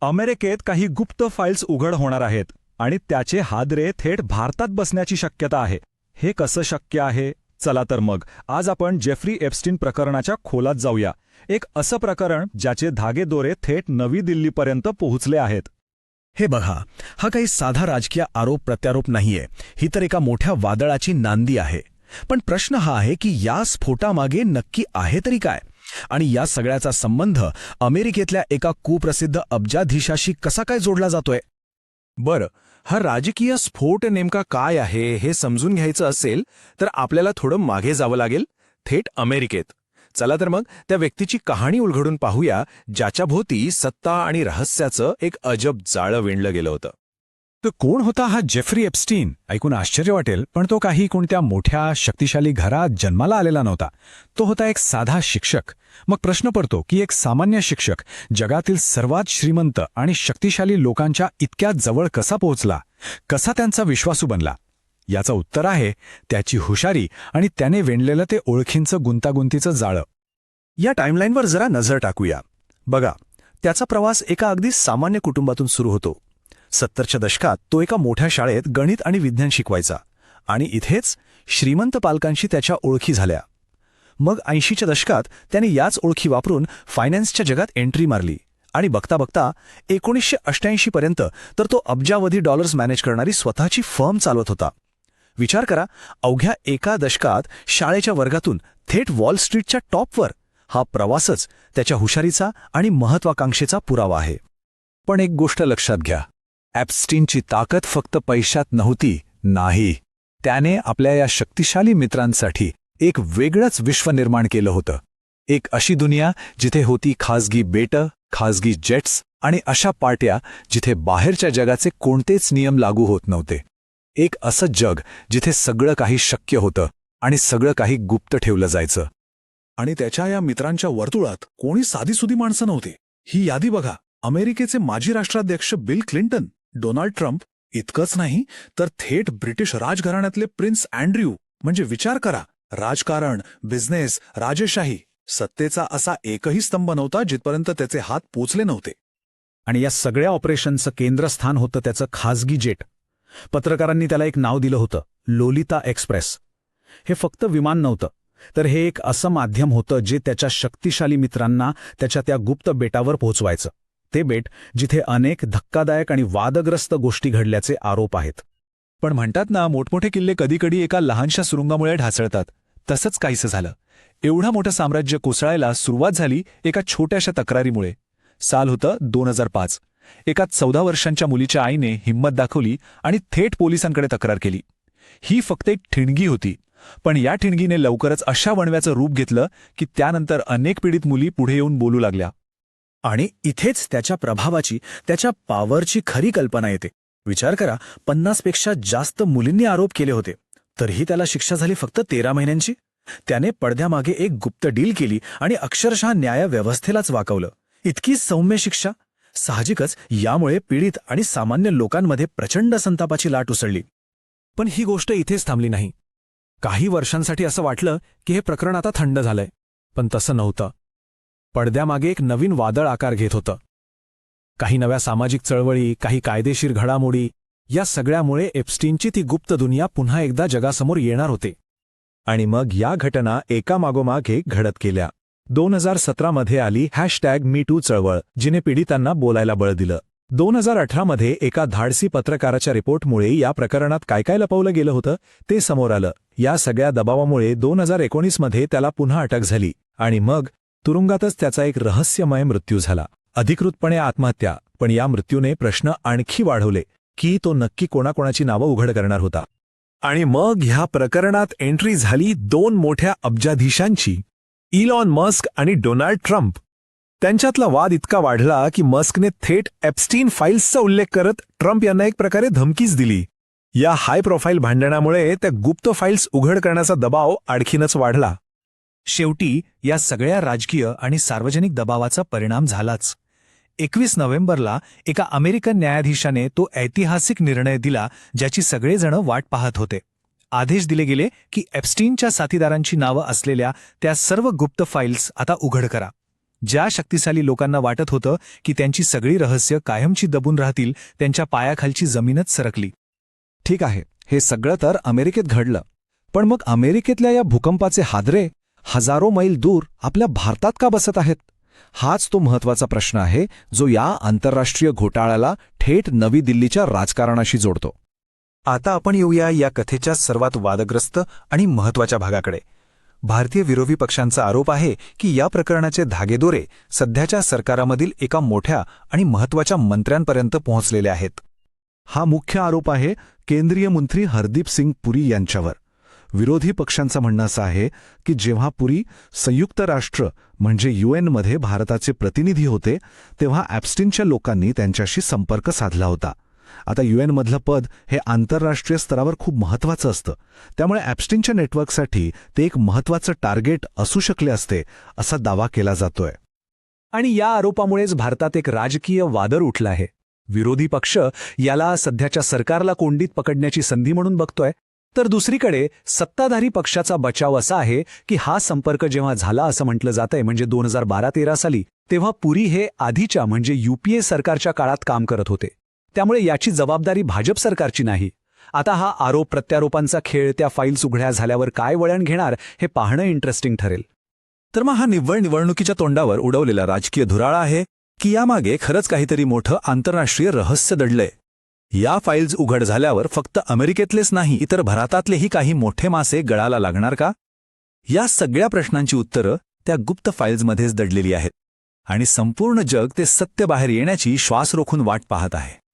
अमेरिकेत काही गुप्त फाईल्स उघड होणार आहेत आणि त्याचे हादरे थेट भारतात बसण्याची शक्यता आहे. हे कसं शक्य आहे? चला तर मग आज आपण जेफ्री एप्स्टीन प्रकरणाच्या खोलात जाऊया. एक असं प्रकरण ज्याचे धागेदोरे थेट नवी दिल्लीपर्यंत पोहोचले आहेत. हे बघा, हा काही साधा राजकीय आरोप प्रत्यारोप नाहीये. ही तर एका मोठ्या वादळाची नांदी आहे. पण प्रश्न हा आहे की या स्फोटामागे नक्की आहे तरी काय, आणि या सगळ्याचा संबंध अमेरिकेतल्या एका कुप्रसिद्ध अब्जाधीशाशी कसा काय जोडला जातोय? बरं, हा राजकीय स्फोट नेमका काय आहे हे समजून घ्यायचं असेल तर आपल्याला थोडं मागे जावं लागेल, थेट अमेरिकेत. चला तर मग त्या व्यक्तीची कहाणी उलगडून पाहूया, ज्याच्याभोवती सत्ता आणि रहस्याचं एक अजब जाळं विणलं गेलं होतं. तो कोण होता हा जेफ्री एप्स्टीन? ऐकून आश्चर्य वाटेल, पण तो काही कोणत्या मोठ्या शक्तिशाली घरात जन्माला आलेला नव्हता. तो होता एक साधा शिक्षक. मग प्रश्न पडतो की एक सामान्य शिक्षक जगातील सर्वात श्रीमंत आणि शक्तिशाली लोकांच्या इतक्या जवळ कसा पोहोचला, कसा त्यांचा विश्वासू बनला? याचं उत्तर आहे त्याची हुशारी आणि त्याने विणलेलं ते ओळखींचं गुंतागुंतीचं जाळं. या टाईमलाईनवर जरा नजर टाकूया. बघा, त्याचा प्रवास एका अगदी सामान्य कुटुंबातून सुरू होतो. 70च्या दशकात तो एका मोठ्या शाळेत गणित आणि विज्ञान शिकवायचा, आणि इथेच श्रीमंत पालकांशी त्याच्या ओळखी झाल्या. मग 80च्या दशकात त्याने याच ओळखी वापरून फायनान्सच्या जगात एंट्री मारली, आणि बघता बघता 1988 पर्यंत तर तो अब्जावधी डॉलर्स मॅनेज करणारी स्वतःची फर्म चालवत होता. विचार करा, अवघ्या एका दशकात शाळेच्या वर्गातून थेट वॉल स्ट्रीटच्या टॉपवर. हा प्रवासच त्याच्या हुशारीचा आणि महत्वाकांक्षेचा पुरावा आहे. पण एक गोष्ट लक्षात घ्या, एप्स्टीनची ताकद फक्त पैशात नव्हती. नाही, त्याने आपल्या या शक्तिशाली मित्रांसाठी एक वेगळंच विश्व निर्माण केलं होतं. एक अशी दुनिया जिथे होती खासगी बेटं, खासगी जेट्स आणि अशा पार्ट्या जिथे बाहेरच्या जगाचे कोणतेच नियम लागू होत नव्हते. एक असं जग जिथे सगळं काही शक्य होतं आणि सगळं काही गुप्त ठेवलं जायचं. आणि त्याच्या या मित्रांच्या वर्तुळात कोणी साधीसुधी माणसं नव्हती. ही यादी बघा. अमेरिकेचे माजी राष्ट्राध्यक्ष बिल क्लिंटन, डोनाल्ड ट्रम्प, इतकंच नाही तर थेट ब्रिटिश राजघराण्यातले प्रिन्स अँड्र्यू. म्हणजे विचार करा, राजकारण, बिझनेस, राजेशाही, सत्तेचा असा एकही स्तंभ नव्हता जिथपर्यंत त्याचे हात पोचले नव्हते. आणि या सगळ्या ऑपरेशनचं केंद्रस्थान होतं त्याचं खासगी जेट. पत्रकारांनी त्याला एक नाव दिलं होतं, लोलिता एक्सप्रेस. हे फक्त विमान नव्हतं, तर हे एक असं माध्यम होतं जे त्याच्या शक्तिशाली मित्रांना त्याच्या त्या गुप्त बेटावर पोहोचवायचं. ते बेट जिथे अनेक धक्कादायक आणि वादग्रस्त गोष्टी घडल्याचे आरोप आहेत. पण म्हणतात ना, मोठमोठे किल्ले कधीकधी एका लहानशा सुरुंगामुळे ढासळतात. तसंच काहीसं झालं. एवढं मोठं साम्राज्य कोसळायला सुरुवात झाली एका छोट्याशा तक्रारीमुळे. साल होतं 2005. एका 14 वर्षांच्या मुलीच्या आईने हिंमत दाखवली आणि थेट पोलिसांकडे तक्रार केली. ही फक्त एक ठिणगी होती, पण या ठिणगीने लवकरच अशा वणव्याचं रूप घेतलं की त्यानंतर अनेक पीडित मुली पुढे येऊन बोलू लागल्या. आणि इथेच त्याच्या प्रभावाची, त्याच्या पॉवरची खरी कल्पना येते. विचार करा, 50 पेक्षा जास्त मुलींनी आरोप केले होते, तरीही त्याला शिक्षा झाली फक्त 13 महिन्यांची. त्याने पडद्यामागे एक गुप्त डील केली आणि अक्षरशः न्यायव्यवस्थेलाच वाकवलं. इतकी सौम्य शिक्षा. साहजिकच यामुळे पीडित आणि सामान्य लोकांमध्ये प्रचंड संतापाची लाट उसळली. पण ही गोष्ट इथेच थांबली नाही. काही वर्षांसाठी असं वाटलं की हे प्रकरण आता थंड झालंय, पण तसं नव्हतं. पडद्यामागे एक नवीन वादळ आकार घेत होतं. काही नव्या सामाजिक चळवळी, काही कायदेशीर घडामोडी, या सगळ्यामुळे एप्स्टीनची ती गुप्त दुनिया पुन्हा एकदा जगासमोर येणार होते. आणि मग या घटना एकामागोमाग एक घडत गेल्या. 2017 मध्ये आली #MeToo चळवळ, जिने पीडितांना बोलायला बळ दिलं. 2018 मध्ये एका धाडसी पत्रकाराच्या रिपोर्टमुळे या प्रकरणात काय काय लपवलं गेलं होतं ते समोर आलं. या सगळ्या दबावामुळे 2019 मध्ये त्याला पुन्हा अटक झाली, आणि मग तुरुंगातच त्याचा एक रहस्यमय मृत्यू झाला. अधिकृतपणे आत्महत्या. पण या मृत्यूने प्रश्न आणखी वाढवले की तो नक्की कोणाकोणाची नावं उघड करणार होता. आणि मग ह्या प्रकरणात एंट्री झाली 2 मोठ्या अब्जाधीशांची, इलॉन मस्क आणि डोनाल्ड ट्रम्प. त्यांच्यातला वाद इतका वाढला की मस्कने थेट एप्स्टीन फाईल्सचा उल्लेख करत ट्रम्प यांना एक प्रकारे धमकीच दिली. या हाय प्रोफाईल भांडणामुळे त्या गुप्त फाईल्स उघड करण्याचा दबाव आणखीनच वाढला. शेवटी या सगळ्या राजकीय आणि सार्वजनिक दबावाचा परिणाम झालाच. 21 नोव्हेंबरला एका अमेरिकन न्यायाधीशाने तो ऐतिहासिक निर्णय दिला ज्याची सगळेजण वाट पाहत होते. आदेश दिले गेले की एप्स्टीनच्या साथीदारांची नावं असलेल्या त्या सर्व गुप्त फाईल्स आता उघड करा. ज्या शक्तिशाली लोकांना वाटत होतं की त्यांची सगळी रहस्य कायमची दबून राहतील, त्यांच्या पायाखालची जमीनच सरकली. ठीक आहे, हे सगळं तर अमेरिकेत घडलं. पण मग अमेरिकेतल्या या भूकंपाचे हादरे हजारो मैल दूर आपल्या भारतात का बसत आहेत? हाच तो महत्वाचा प्रश्न आहे जो या आंतरराष्ट्रीय घोटाळ्याला थेट नवी दिल्लीच्या राजकारणाशी जोडतो. आता आपण येऊया या कथेच्या सर्वात वादग्रस्त आणि महत्वाच्या भागाकडे. भारतीय विरोधी पक्षांचा आरोप आहे की या प्रकरणाचे धागेदोरे सध्याच्या सरकारामधील एका मोठ्या आणि महत्वाच्या मंत्र्यांपर्यंत पोहोचलेले आहेत. हा मुख्य आरोप आहे केंद्रीय मंत्री हरदीप सिंग पुरी यांच्यावर. विरोधी पक्षांचं म्हणणं असं आहे की जेव्हा पुरी संयुक्त राष्ट्र म्हणजे UN मध्ये भारताचे प्रतिनिधी होते तेव्हा ॲप्स्टीनच्या लोकांनी त्यांच्याशी संपर्क साधला होता. आता UN मधलं पद हे आंतरराष्ट्रीय स्तरावर खूप महत्त्वाचं असतं, त्यामुळे ॲप्स्टीनच्या नेटवर्कसाठी ते एक महत्त्वाचं टार्गेट असू शकले असते असा दावा केला जातोय. आणि या आरोपामुळेच भारतात एक राजकीय वादळ उठलं आहे. विरोधी पक्ष याला सध्याच्या सरकारला कोंडीत पकडण्याची संधी म्हणून बघतोय, तर दुसरीकडे सत्ताधारी पक्षाचा बचाव असा आहे की हा संपर्क जेव्हा झाला असं म्हटलं जातंय म्हणजे 2012-13 साली, तेव्हा पुरी हे आधीच्या म्हणजे UPA सरकारच्या काळात काम करत होते. त्यामुळे याची जबाबदारी भाजप सरकारची नाही. आता हा आरोप प्रत्यारोपांचा खेळ त्या फाईल्स उघड्या झाल्यावर काय वळण घेणार हे पाहणं इंटरेस्टिंग ठरेल. तर मग हा निव्वळ निवडणुकीच्या तोंडावर उडवलेला राजकीय धुराळा आहे की यामागे खरंच काहीतरी मोठं आंतरराष्ट्रीय रहस्य दडलंय? या फाईल्स उघड झाल्यावर फक्त अमेरिकेतलेच नाही इतर भारतातलेही काही मोठे मासे गळाला लागणार का? या सगळ्या प्रश्नांची उत्तरं त्या गुप्त फाईल्समध्येच दडलेली आहेत आणि संपूर्ण जग ते सत्य बाहेर येण्याची श्वास रोखून वाट पाहत आहे.